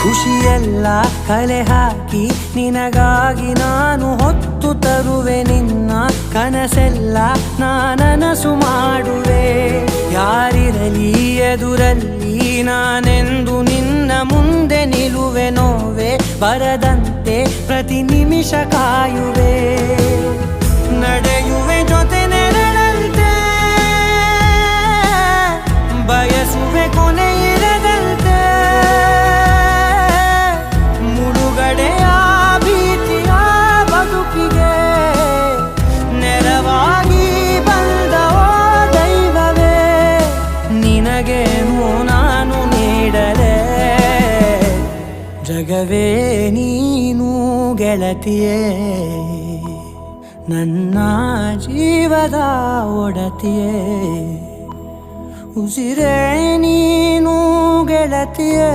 ಖುಷಿಯೆಲ್ಲ ಕಲೆ ಹಾಕಿ ನಿನಗಾಗಿ ನಾನು ಹೊತ್ತು ತರುವೆ ನಿನ್ನ ಕನಸೆಲ್ಲ ನಾನನಸು ಮಾಡುವೆ ಯಾರಿರಲಿ ಎದುರಲ್ಲಿ ನಾನೆಂದು ನಿನ್ನ ಮುಂದೆ ನಿಲ್ಲುವೆ ನೋವೆ ಬರದಂತೆ ಪ್ರತಿ ನಿಮಿಷ ಕಾಯುವೆ ನಡೆಯುವೆ ಜೊತೆ ನೆರಳಂತೆ ಬಯಸುವೆ ಕೊನೆ ಇರದಂತೆ ಮುಳುಗಡೆಯ ಭೀತಿಯ ಬದುಕಿಗೆ ನೆರವಾಗಿ ಬಂದವ ದೈವವೇ ನಿನಗೇನು ನಾನು ನೀಡಲೆ ಜಗವೇ ನೀನು ಗೆಳತಿಯೇ ನನ್ನ ಜೀವದ ಒಡತಿಯೇ ಉಸಿರೇ ನೀನು ಗೆಳತಿಯೇ.